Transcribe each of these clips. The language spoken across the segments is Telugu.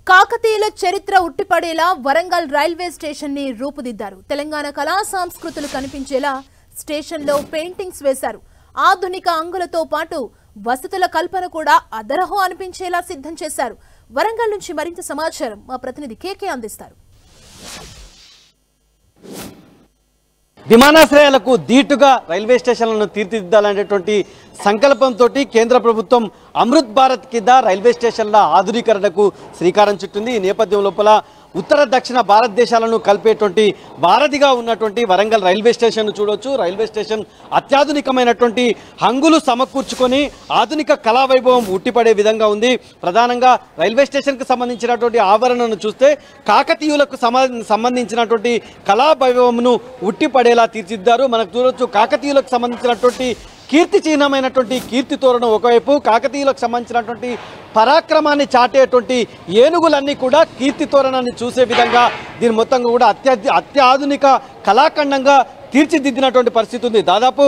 కాకతీయుల చరిత్ర ఉట్టిపడేలా వరంగల్ రైల్వే స్టేషన్ ని రూపుదిద్దారు. తెలంగాణ కళా సంస్కృతులు కనిపించేలా స్టేషన్ లో పెయింటింగ్స్ వేశారు. ఆధునిక అంగులతో పాటు వసతుల కల్పన కూడా అదరహో అనిపించేలా సిద్ధం చేశారు. వరంగల్ నుంచి మరింత సమాచారం మా ప్రతినిధి కేకే అందిస్తారు. విమానాశ్రయాలకు దీటుగా రైల్వే స్టేషన్లను తీర్చిదిద్దాలనేటువంటి సంకల్పంతో కేంద్ర ప్రభుత్వం అమృత్ భారత్ కింద రైల్వే స్టేషన్ల ఆధునీకరణకు శ్రీకారం చుట్టింది. ఈ నేపథ్యం లోపల ఉత్తర దక్షిణ భారతదేశాలను కలిపేటువంటి వారధిగా ఉన్నటువంటి వరంగల్ రైల్వే స్టేషన్ చూడొచ్చు. రైల్వే స్టేషన్ అత్యాధునికమైనటువంటి హంగులు సమకూర్చుకొని ఆధునిక కళా వైభవం ఉట్టిపడే విధంగా ఉంది. ప్రధానంగా రైల్వే స్టేషన్కు సంబంధించినటువంటి ఆవరణను చూస్తే కాకతీయులకు సంబంధించినటువంటి కళా వైభవంను ఉట్టిపడేలా తీర్చిదిద్దారు. మనకు చూడొచ్చు కాకతీయులకు సంబంధించినటువంటి కీర్తి చిహ్నమైనటువంటి కీర్తి తోరణం ఒకవైపు, కాకతీయులకు సంబంధించినటువంటి పరాక్రమాన్ని చాటేటువంటి ఏనుగులన్నీ కూడా కీర్తి తోరణాన్ని చూసే విధంగా దీని మొత్తంగా కూడా అత్యాధునిక కళాఖండంగా తీర్చిదిద్దినటువంటి పరిస్థితి ఉంది. దాదాపు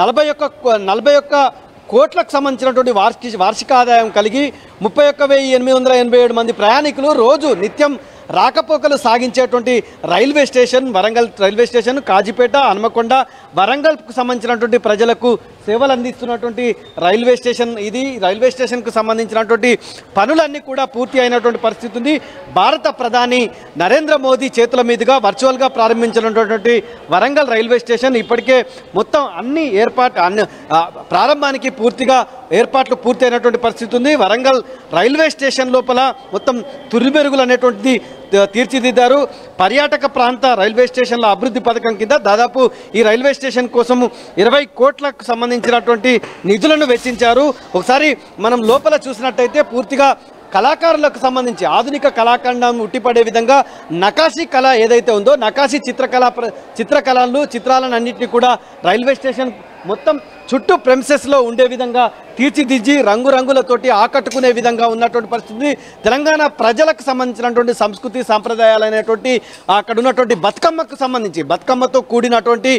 41 కోట్లకు సంబంధించినటువంటి వార్షిక ఆదాయం కలిగి 31,887 మంది ప్రయాణికులు రోజు నిత్యం రాకపోకలు సాగించేటువంటి railway station Warangal railway station. Kazipet, Hanumakonda, వరంగల్కు సంబంధించినటువంటి ప్రజలకు సేవలు అందిస్తున్నటువంటి రైల్వే స్టేషన్ ఇది. రైల్వే స్టేషన్కు సంబంధించినటువంటి పనులన్నీ కూడా పూర్తి అయినటువంటి పరిస్థితి ఉంది. భారత ప్రధాని నరేంద్ర మోదీ చేతుల మీదుగా వర్చువల్గా ప్రారంభించినటువంటి వరంగల్ రైల్వే స్టేషన్ ఇప్పటికే మొత్తం అన్ని ప్రారంభానికి పూర్తిగా ఏర్పాట్లు పూర్తి అయినటువంటి పరిస్థితి ఉంది. వరంగల్ రైల్వే స్టేషన్ లోపల మొత్తం తురిమెరుగులు అనేటువంటిది తీర్చిదిద్దారు. పర్యాటక ప్రాంత రైల్వే స్టేషన్ల అభివృద్ధి పథకం కింద దాదాపు ఈ రైల్వే స్టేషన్ కోసము 20 కోట్లకు సంబంధించినటువంటి నిధులను వెచ్చించారు. ఒకసారి మనం లోపల చూసినట్టయితే పూర్తిగా కళాకారులకు సంబంధించి ఆధునిక కళాఖండం ఉట్టిపడే విధంగా నకాశీ కళ ఏదైతే ఉందో నకాశీ చిత్రాలను అన్నింటినీ కూడా రైల్వే స్టేషన్ మొత్తం చుట్టూ ప్రెమిసెస్లో ఉండే విధంగా తీర్చిదిద్ది రంగురంగులతోటి ఆకట్టుకునే విధంగా ఉన్నటువంటి పరిస్థితి. తెలంగాణ ప్రజలకు సంబంధించినటువంటి సంస్కృతి సాంప్రదాయాలు అనేటువంటి అక్కడ ఉన్నటువంటి బతుకమ్మతో కూడినటువంటి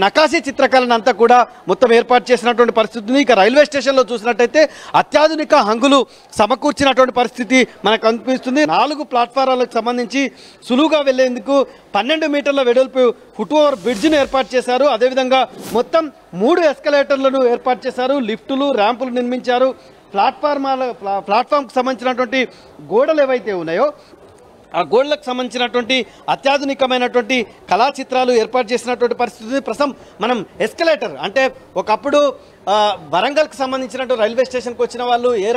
నకాశీ చిత్రకళను అంతా కూడా మొత్తం ఏర్పాటు చేసినటువంటి పరిస్థితి. ఇక రైల్వే స్టేషన్లో చూసినట్టయితే అత్యాధునిక హంగులు సమకూర్చినటువంటి పరిస్థితి మనకు అనిపిస్తుంది. 4 ప్లాట్ఫారాలకు సంబంధించి సులువుగా వెళ్లేందుకు 12 మీటర్ల వెడల్పు ఫుట్ ఓవర్ బ్రిడ్జ్ను ఏర్పాటు చేశారు. అదేవిధంగా మొత్తం 3 ఎస్కలేటర్లను ఏర్పాటు చేశారు. లిఫ్టులు, ర్యాంపులు నిర్మించారు. ప్లాట్ఫామ్కి సంబంధించినటువంటి గోడలు ఏవైతే ఉన్నాయో ఆ గోడలకు సంబంధించినటువంటి అత్యాధునికమైనటువంటి కళా చిత్రాలు ఏర్పాటు చేసినటువంటి పరిస్థితి. ప్రస్తుతం మనం ఎస్కలేటర్ అంటే ఒకప్పుడు వరంగల్కి సంబంధించినటువంటి రైల్వే స్టేషన్కి వచ్చిన వాళ్ళు ఏ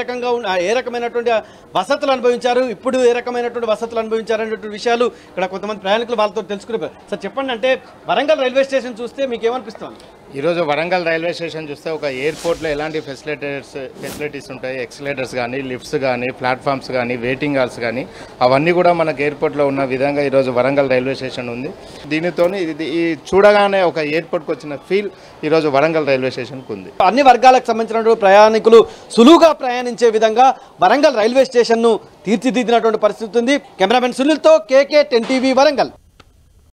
రకమైనటువంటి వసతులు అనుభవించారు, ఇప్పుడు ఏ రకమైనటువంటి వసతులు అనుభవించారు అనేటువంటి విషయాలు ఇక్కడ కొంతమంది ప్రయాణికులు వాళ్ళతో తెలుసుకునే. సార్ చెప్పండి, అంటే వరంగల్ రైల్వే స్టేషన్ చూస్తే మీకు ఏమనిపిస్తుంది? ఈరోజు వరంగల్ రైల్వే స్టేషన్ చూస్తే ఒక ఎయిర్పోర్ట్లో ఎలాంటి ఫెసిలిటీస్ ఉంటాయి, ఎక్స్కలేటర్స్ కానీ, లిఫ్ట్స్ కానీ, ప్లాట్ఫామ్స్ కానీ, వెయిటింగ్ హాల్స్ కానీ అవన్నీ కూడా మనకు ఎయిర్పోర్ట్లో ఉన్న విధంగా ఈరోజు వరంగల్ రైల్వే స్టేషన్ ఉంది. దీనితో ఈ చూడగానే ఒక ఎయిర్పోర్ట్కి వచ్చిన ఫీల్ ఈరోజు వరంగల్ రైల్వే స్టేషన్కి ఉంది. అన్ని వర్గాలకు సంబంధించినటువంటి ప్రయాణికులు సులువుగా ప్రయాణించే విధంగా వరంగల్ రైల్వే స్టేషన్ను తీర్చిదిద్దినటువంటి పరిస్థితి ఉంది. కెమెరామెన్ సునీల్తో కేకే 10 టీవీ వరంగల్.